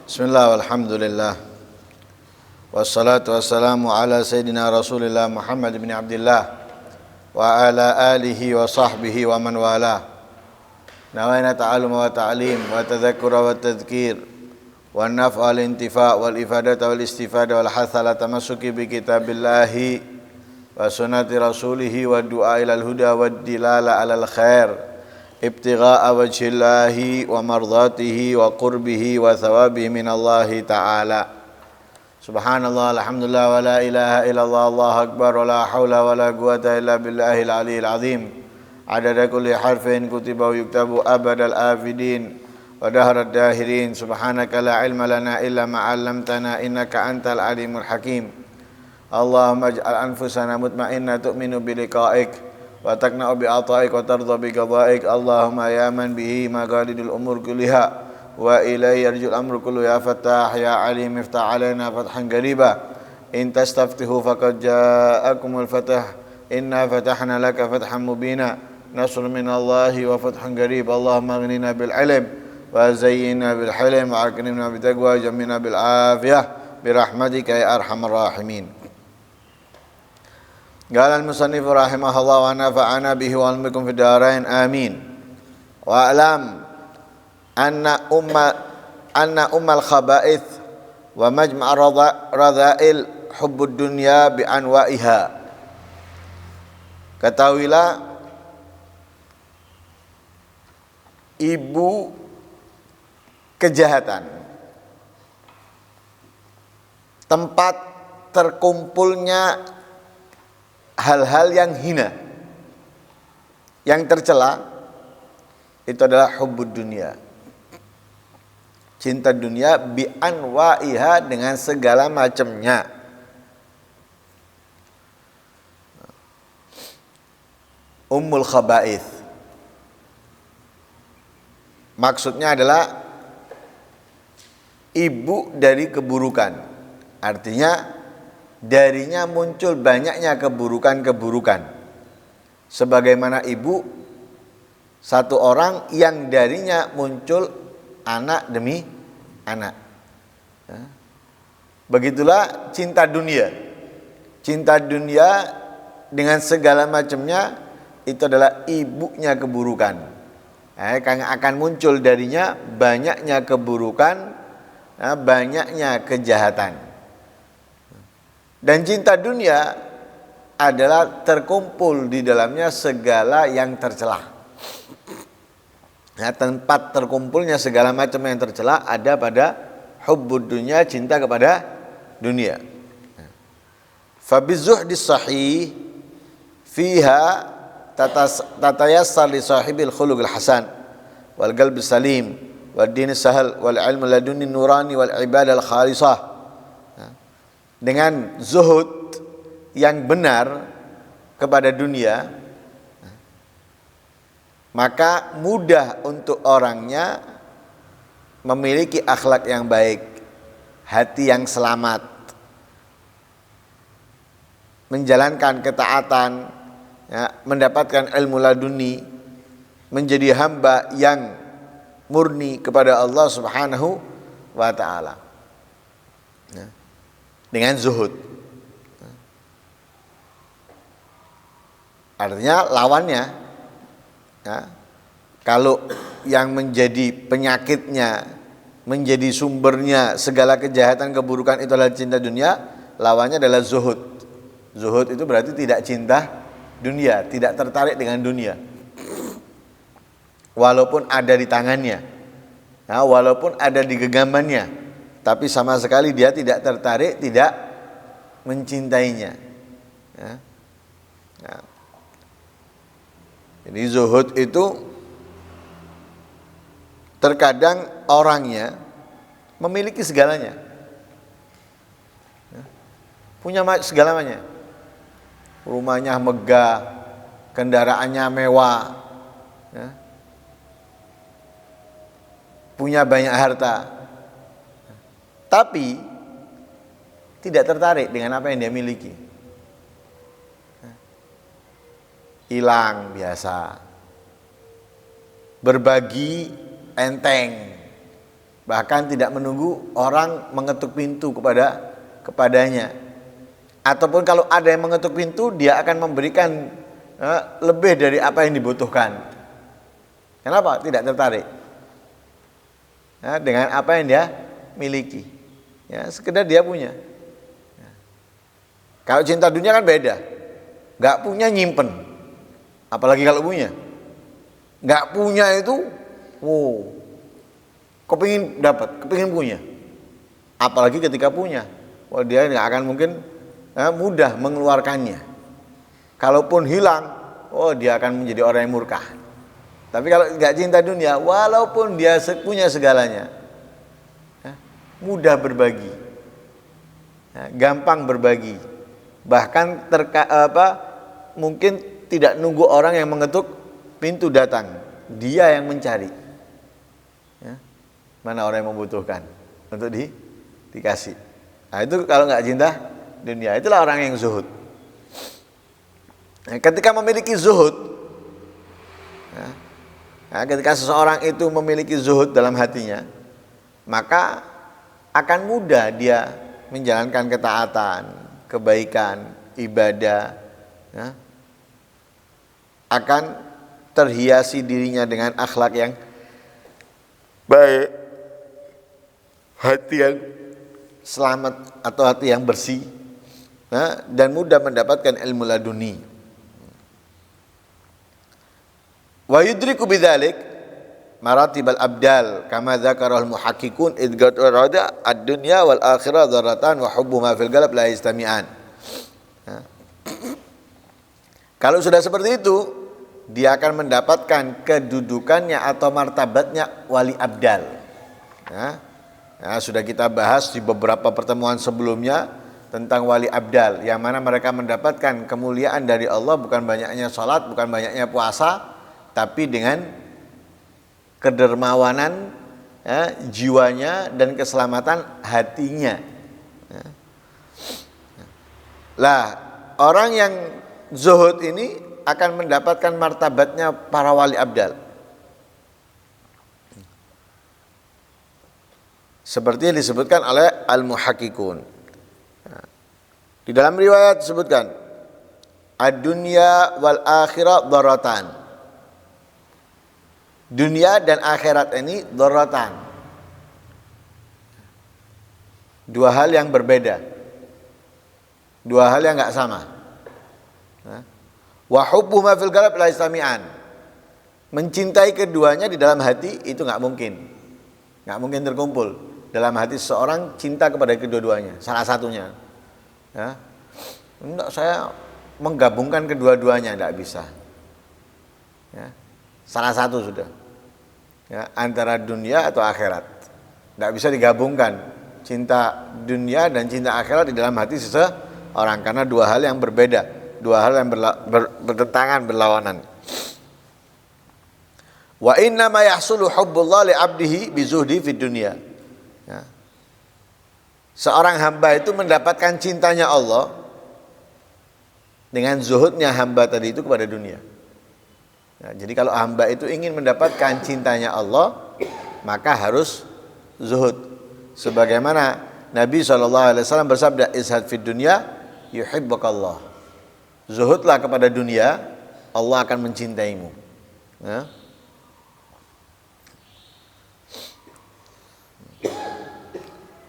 Bismillah walhamdulillah wassalatu wassalamu ala sayyidina Rasulillah Muhammad bin Abdullah wa ala alihi wa sahbihi wa man wala. Nawaina ta'allum wa ta'lim wa tadhakkura wa tadhkir wa naf'a wal intifa' wal ifadata wal istifada wal hatha ala tamassuki bi kitabillahi wa sunnati rasulihi wa du'a ilal huda wa dilala alal khair ibtigha'a wajhillahi wa mardatihi wa qurbihi wa thawabihi minallahi ta'ala. Subhanallah, alhamdulillah, wa la ilaha illallah, Allahu akbar, wa la hawla wa la quwata illa billahil aliyyil azim. Adada kulli harfin kutiba wa yuktabu abadal afidin wa dahrad dahirin. Subhanaka la ilma lana illa ma 'allamtana innaka antal alimul hakim. Allahumma ij'al anfusana mutmainnah tu'minu bi liqa'ik wa taqna'u bi ata'ik wa tardha bi qada'ik. Allahumma ya man bihi maqalidul umur kulliha wa ilayhi yarjul amru kullu ya fattah ya alim iftah alaina fathan qariba in tastaftihu faqad ja'akumul fatah inna fatahna laka fathan mubina nasrun minallahi wa fathun qarib. Allahumma aghnina bil ilm wa zayyinna bil hilm wa akrimna bit taqwa jamina bil afiyah bi rahmatika ya arhamar rahimin. Qala al-musannif rahimahullah wa nafa'ana bihi wa almikum fid darain amin. Wa alam anna ummal khaba'ith wa majma' radha'il hubbud dunya bi anwa'iha. Ketahuilah ibu kejahatan, tempat terkumpulnya hal-hal yang hina, yang tercela, itu adalah hubbud dunia, cinta dunia, bi anwa'iha, dengan segala macamnya. Ummul khaba'ith maksudnya adalah ibu dari keburukan, artinya darinya muncul banyaknya keburukan-keburukan. Sebagaimana ibu satu orang yang darinya muncul anak demi anak. Begitulah cinta dunia. Cinta dunia dengan segala macamnya itu adalah ibunya keburukan. Akan muncul darinya banyaknya keburukan, banyaknya kejahatan. Dan cinta dunia adalah terkumpul di dalamnya segala yang tercela. Tempat terkumpulnya segala macam yang tercela ada pada hubbud dunya, cinta kepada dunia. Fabizuhdis sahih fiha tatayassar li sahibil khuluqil hasan wal qalbis salim wad dinis sahal wal ilmu ladunni nurani wal ibadal khalisah. Dengan zuhud yang benar kepada dunia, maka mudah untuk orangnya memiliki akhlak yang baik, hati yang selamat, menjalankan ketaatan, mendapatkan ilmu laduni, menjadi hamba yang murni kepada Allah Subhanahu wa ta'ala. Dengan zuhud. Artinya lawannya, kalau yang menjadi penyakitnya, menjadi sumbernya segala kejahatan, keburukan itu adalah cinta dunia, lawannya adalah zuhud. Zuhud itu berarti tidak cinta dunia, tidak tertarik dengan dunia. Walaupun ada di tangannya, walaupun ada di genggamannya, tapi sama sekali dia tidak tertarik, tidak mencintainya. Jadi zuhud itu terkadang orangnya memiliki segalanya, punya segalanya, rumahnya megah, kendaraannya mewah, punya banyak harta, tapi tidak tertarik dengan apa yang dia miliki. Hilang biasa, berbagi enteng, Bahkan tidak menunggu orang mengetuk pintu kepadanya. Ataupun kalau ada yang mengetuk pintu, dia akan memberikan lebih dari apa yang dibutuhkan. Kenapa? Tidak tertarik dengan apa yang dia miliki. Ya, sekedar dia punya. Kalau cinta dunia kan beda. Gak punya nyimpen. Apalagi kalau punya. Gak punya itu, kepingin dapat, kepingin punya. Apalagi ketika punya, dia nggak akan mungkin mudah mengeluarkannya. Kalaupun hilang, dia akan menjadi orang yang murka. Tapi kalau nggak cinta dunia, walaupun dia punya segalanya, mudah berbagi, gampang berbagi, bahkan mungkin tidak nunggu orang yang mengetuk pintu datang, dia yang mencari. Mana orang yang membutuhkan untuk dikasih. Nah, itu kalau nggak cinta dunia, itulah orang yang zuhud. Nah, ketika memiliki zuhud, ketika seseorang itu memiliki zuhud dalam hatinya, maka akan mudah dia menjalankan ketaatan, kebaikan, ibadah, akan terhiasi dirinya dengan akhlak yang baik, hati yang selamat atau hati yang bersih, dan mudah mendapatkan ilmu laduni. Wa yudriku bidzalik maratibal abdal kama dzakara al muhakkikun idgat rada ad-dunya wal akhirah dzaratan wa hubbu ma fil qalb la yastami'an. Kalau sudah seperti itu, dia akan mendapatkan kedudukannya atau martabatnya wali abdal. Sudah kita bahas di beberapa pertemuan sebelumnya tentang wali abdal, yang mana mereka mendapatkan kemuliaan dari Allah bukan banyaknya salat, bukan banyaknya puasa, tapi dengan kedermawanan jiwanya dan keselamatan hatinya. Lah, orang yang zuhud ini akan mendapatkan martabatnya para wali abdal. Seperti yang disebutkan oleh al-muhakkikun. Di dalam riwayat disebutkan ad-dunya wal akhirah daratan. Dunia dan akhirat ini daratan. Dua hal yang berbeda. Dua hal yang enggak sama. Wa hubbu ma fil qalb la yastami'an. Mencintai keduanya di dalam hati itu enggak mungkin. Enggak mungkin terkumpul. Dalam hati seseorang cinta kepada kedua-duanya, salah satunya. Enggak, saya menggabungkan kedua-duanya, enggak bisa. Salah satu sudah. Antara dunia atau akhirat. Enggak bisa digabungkan cinta dunia dan cinta akhirat di dalam hati seseorang, karena dua hal yang berbeda, dua hal yang bertentangan, berlawanan. Wa inna ma yahsulu hubbullah li 'abdihi bi zuhdi fid dunya. Seorang hamba itu mendapatkan cintanya Allah dengan zuhudnya hamba tadi itu kepada dunia. Jadi kalau hamba itu ingin mendapatkan cintanya Allah, maka harus zuhud. Sebagaimana Nabi SAW bersabda, izhad fid dunya yuhibbukallah. Zuhudlah kepada dunia, Allah akan mencintaimu.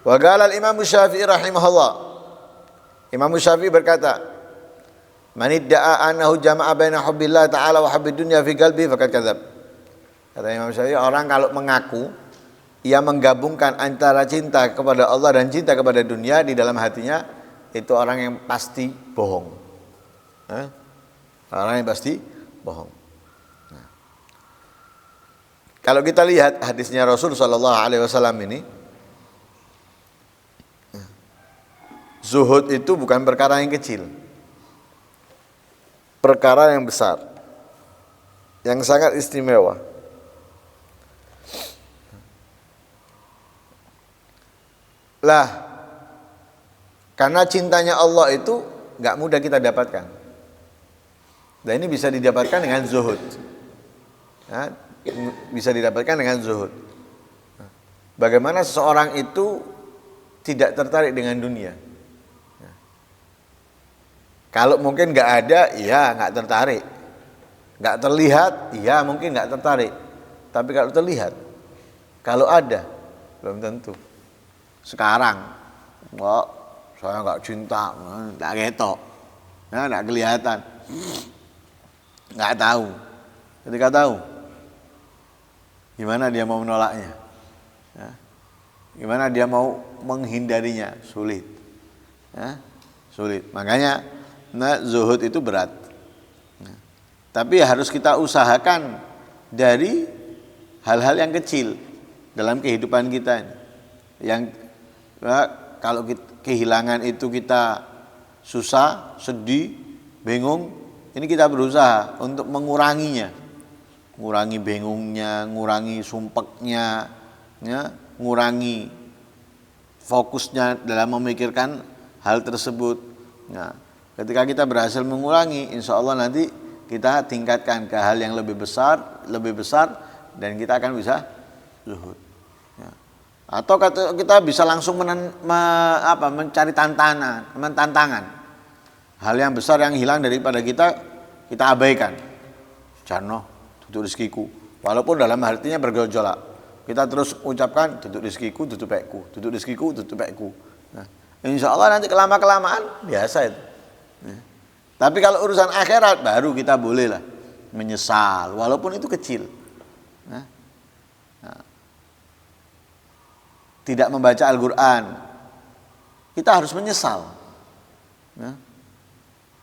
Wa qala al-Imam Syafi'i rahimahullah. Imam Syafi'i berkata, "Man idda'a annahu jama'a baina hubbillah ta'ala wa hubbid dunya fi qalbi faqad kadzab." Kata Imam Syafi'i, orang kalau mengaku ia menggabungkan antara cinta kepada Allah dan cinta kepada dunia di dalam hatinya, itu orang yang pasti bohong. Orang yang pasti bohong. Kalau kita lihat hadisnya Rasul sallallahu alaihi wasallam ini, zuhud itu bukan perkara yang kecil, perkara yang besar, yang sangat istimewa. Lah, karena cintanya Allah itu gak mudah kita dapatkan. Dan ini bisa didapatkan dengan zuhud. Bisa didapatkan dengan zuhud. Bagaimana seseorang itu tidak tertarik dengan dunia? Kalau mungkin nggak ada, ya nggak tertarik. Nggak terlihat, ya mungkin nggak tertarik. Tapi kalau terlihat, kalau ada, belum tentu. Sekarang, wah, saya nggak cinta, nggak ketok, nggak kelihatan, nggak tahu. Ketika tahu, gimana dia mau menolaknya? Gimana dia mau menghindarinya? Sulit, sulit. Makanya, zuhud itu berat. Tapi harus kita usahakan dari hal-hal yang kecil dalam kehidupan kita ini. Yang kalau kehilangan itu kita susah, sedih, bingung, ini kita berusaha untuk menguranginya. Ngurangi bingungnya, ngurangi sumpeknya, ngurangi fokusnya dalam memikirkan hal tersebut. Nah, ketika kita berhasil mengurangi, insya Allah nanti kita tingkatkan ke hal yang lebih besar, dan kita akan bisa zuhud. Ya. Atau kita bisa langsung mencari tantangan. Hal yang besar yang hilang daripada kita abaikan. Jarno, tutup rezekiku. Walaupun dalam artinya bergejolak. Kita terus ucapkan tutup rezekiku, tutup pekku, tutup rezekiku, tutup pekku. Nah, insya Allah nanti kelamaan biasa itu. Nah. Tapi kalau urusan akhirat baru kita bolehlah menyesal, walaupun itu kecil. Nah. Tidak membaca Al-Quran, kita harus menyesal. Nah.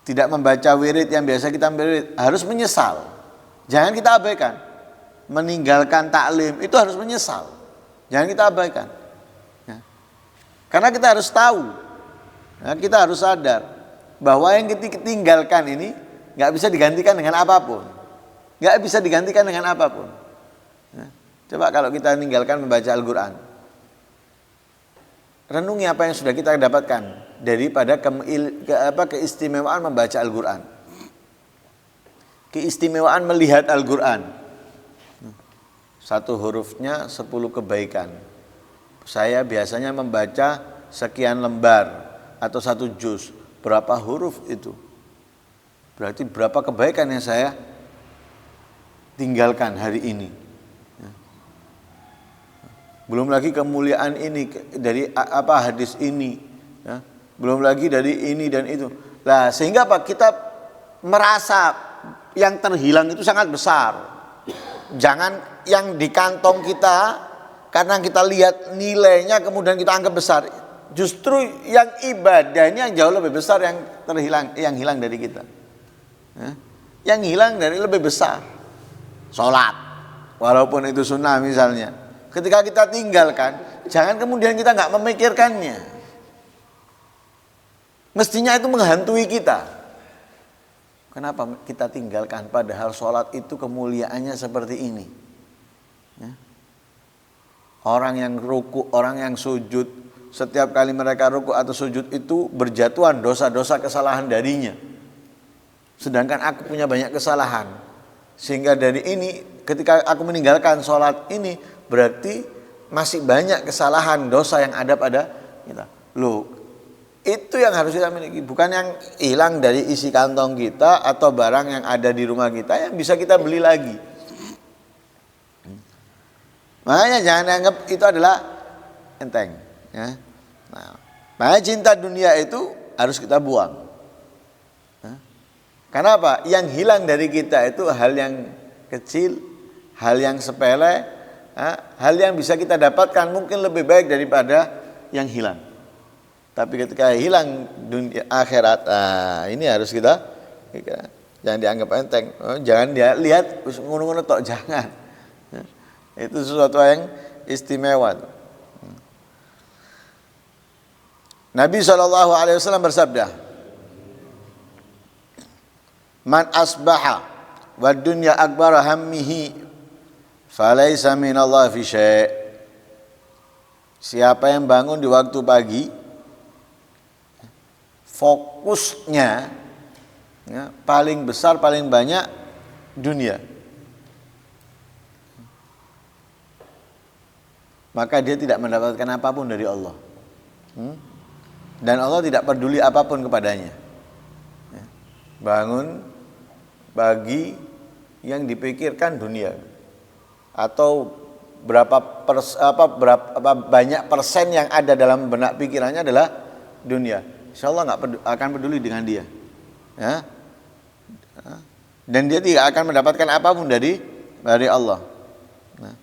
Tidak membaca wirid yang biasa kita wirid, harus menyesal. Jangan kita abaikan. Meninggalkan taklim itu harus menyesal. Jangan kita abaikan. Nah. Karena kita harus tahu, kita harus sadar bahwa yang kita tinggalkan ini nggak bisa digantikan dengan apapun, nggak bisa digantikan dengan apapun. Nah, coba kalau kita tinggalkan membaca Al-Quran, renungi apa yang sudah kita dapatkan daripada keistimewaan membaca Al-Quran, keistimewaan melihat Al-Quran. Satu hurufnya 10 kebaikan. Saya biasanya membaca sekian lembar atau 1 juz. Berapa huruf itu? Berarti berapa kebaikan yang saya tinggalkan hari ini. Belum lagi kemuliaan ini dari hadis ini. Belum lagi dari ini dan itu. Nah, sehingga kita merasa yang terhilang itu sangat besar. Jangan yang di kantong kita karena kita lihat nilainya kemudian kita anggap besar. Justru yang ibadah ini yang jauh lebih besar yang hilang dari kita. Yang hilang dari lebih besar. Sholat, walaupun itu sunnah misalnya. Ketika kita tinggalkan, jangan kemudian kita nggak memikirkannya. Mestinya itu menghantui kita. Kenapa kita tinggalkan padahal sholat itu kemuliaannya seperti ini? Ya. Orang yang ruku, orang yang sujud, setiap kali mereka ruku atau sujud itu berjatuhan dosa-dosa kesalahan darinya. Sedangkan aku punya banyak kesalahan. Sehingga dari ini ketika aku meninggalkan sholat ini berarti masih banyak kesalahan dosa yang ada pada kita. Loh, itu yang harus kita miliki, bukan yang hilang dari isi kantong kita atau barang yang ada di rumah kita yang bisa kita beli lagi. Makanya jangan anggap itu adalah enteng. Ya. Nah, makanya cinta dunia itu harus kita buang. Karena apa? Yang hilang dari kita itu hal yang kecil, hal yang sepele, hal yang bisa kita dapatkan mungkin lebih baik daripada yang hilang. Tapi ketika hilang dunia akhirat, ini harus kita jangan dianggap enteng. Jangan dia lihat ngono-ngono tok, jangan. Itu sesuatu yang istimewa. Nabi SAW bersabda, "Man asbaha wa dunya akbar hammihi, falaysa minallahi fi syai'." Siapa yang bangun di waktu pagi, fokusnya paling besar, paling banyak dunia. maka dia tidak mendapatkan apapun dari Allah. Dan Allah tidak peduli apapun kepadanya. Bangun bagi yang dipikirkan dunia, atau berapa banyak persen yang ada dalam benak pikirannya adalah dunia, insya Allah nggak akan peduli dengan dia, ya. Dan dia tidak akan mendapatkan apapun dari Allah. Nah.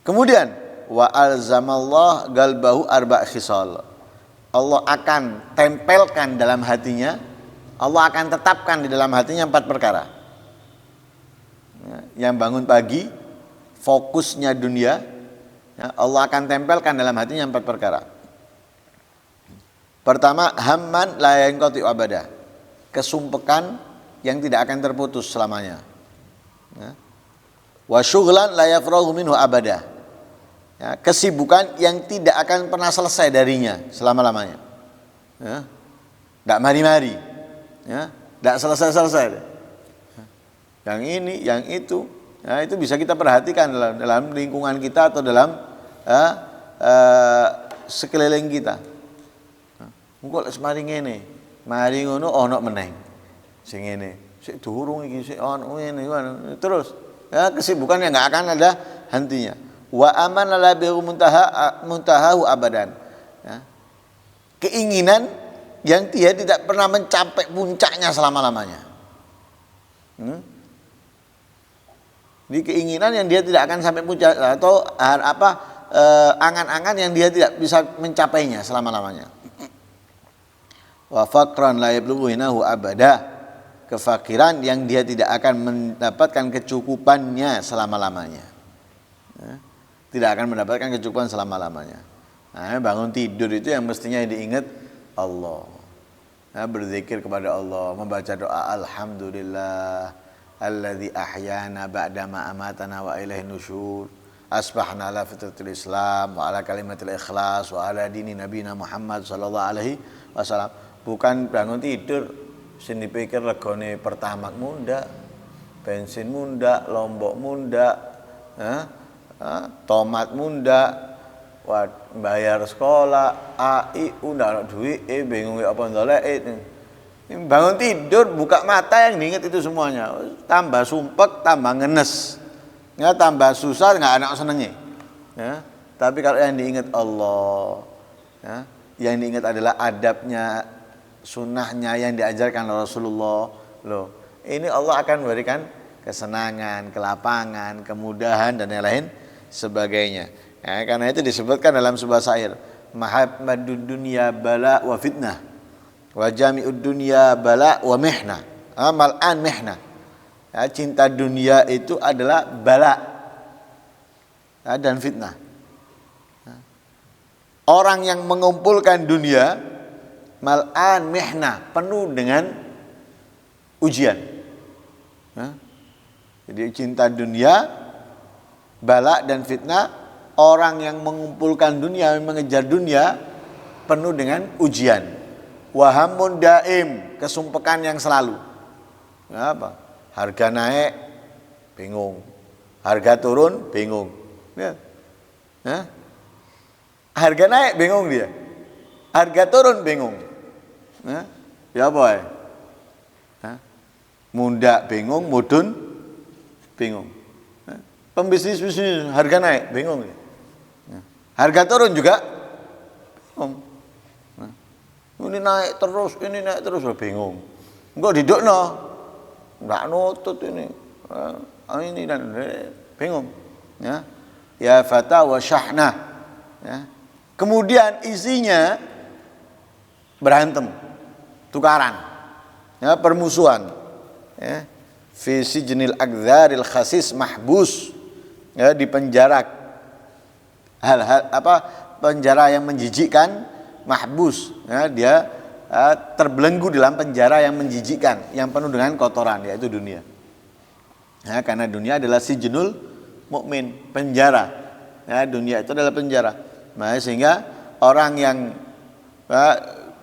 Kemudian wa alzamallah galbahu arba' khisal. Allah akan tempelkan dalam hatinya, Allah akan tetapkan di dalam hatinya 4 perkara. Yang bangun pagi, fokusnya dunia, Allah akan tempelkan dalam hatinya 4 perkara. Pertama, hamman la yanqati abada. Kesumpekan yang tidak akan terputus selamanya. Wa syughlan la yafraghu minhu abada. Kesibukan yang tidak akan pernah selesai darinya selama-lamanya. Tidak mari-mari. Tidak selesai-selesai. Yang ini, yang itu. Itu bisa kita perhatikan dalam lingkungan kita atau dalam sekeliling kita. Engko semari ngene, mari ngono ana meneng. Sing ngene, sik durung iki sik ono ngene terus. Kesibukan yang enggak akan ada hentinya. Wa amana la bi muntahahu abadan. Keinginan yang dia tidak pernah mencapai puncaknya selama-lamanya. Di keinginan yang dia tidak akan sampai puncak, atau angan-angan yang dia tidak bisa mencapainya selama-lamanya. Wa faqran la yablughunahu abada. Kefakiran yang dia tidak akan mendapatkan kecukupannya selama-lamanya. Tidak akan mendapatkan kecukupan selama-lamanya. Bangun tidur itu yang mestinya diingat Allah. Berzikir kepada Allah, membaca doa alhamdulillah alladzi ahyana ba'dama amatana wa ilaihi nusyur. Asbahna ala fitratil Islam wa ala kalimatil ikhlas wa ala dini nabiyina Muhammad sallallahu alaihi wasallam. Bukan bangun tidur sing dipikir regane Pertamax munda, bensin munda, Lombok munda, tomat munda, bayar sekolah, AI ndak duit, bingung apa ndolek. Bangun tidur, buka mata yang diingat itu semuanya. Tambah sumpek, tambah ngenes. Tambah susah, enggak enak senengnya. Tapi kalau yang diingat Allah, yang diingat adalah adabnya, sunnahnya yang diajarkan oleh Rasulullah. Ini Allah akan memberikan kesenangan, kelapangan, kemudahan dan yang lain sebagainya. Karena itu disebutkan dalam sebuah syair, mahabbatud dunya bala wa fitnah, wa jami'ud dunya bala wa mihna, mal'an mihna. Cinta dunia itu adalah bala dan fitnah. Orang yang mengumpulkan dunia, mal'an mihna, penuh dengan ujian. Jadi cinta dunia, bala dan fitnah, orang yang mengumpulkan dunia, mengejar dunia, penuh dengan ujian. Wahamun daim, kesumpekan yang selalu. Apa? Harga naik, bingung. Harga turun, bingung. Harga naik, bingung dia. Harga turun, bingung. Ya boy. Munda bingung, mudun bingung. Pembisnis harga naik, bingung. Harga turun juga bingung. Ini naik terus, bingung. Enggak didukno, enggak nutut ini dan bingung. Ya fata wa syahna. Kemudian isinya berantem, tukaran, permusuhan. Fi sijnil akdzaril khasis mahbus, di penjara hal-hal penjara yang menjijikkan, mahbus, dia terbelenggu dalam penjara yang menjijikkan, yang penuh dengan kotoran, yaitu dunia. Karena dunia adalah sijnul mukmin, penjara. Dunia itu adalah penjara. Sehingga orang yang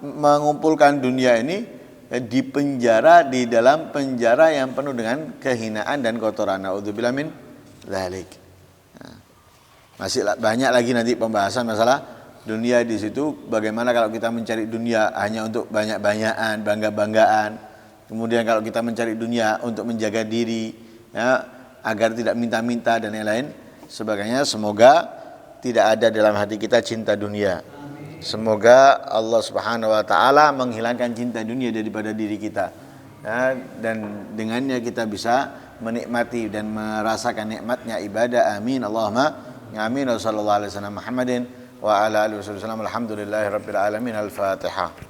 mengumpulkan dunia ini dipenjara di dalam penjara yang penuh dengan kehinaan dan kotoran. Naudzubillah min dzalik. Masih banyak lagi nanti pembahasan masalah dunia di situ. Bagaimana kalau kita mencari dunia hanya untuk banyak-banyakan, bangga-banggaan. Kemudian kalau kita mencari dunia untuk menjaga diri, ya, agar tidak minta-minta dan lain-lain sebagainya. Semoga tidak ada dalam hati kita cinta dunia. Semoga Allah Subhanahu wa taala menghilangkan cinta dunia daripada diri kita. Ya, dan dengannya kita bisa menikmati dan merasakan nikmatnya ibadah. Amin Allahumma amin. Wassallallahu alaihi wasallam Muhammadin wa ala alihi wasallam. Alhamdulillahirabbil alamin. Al-Fatihah.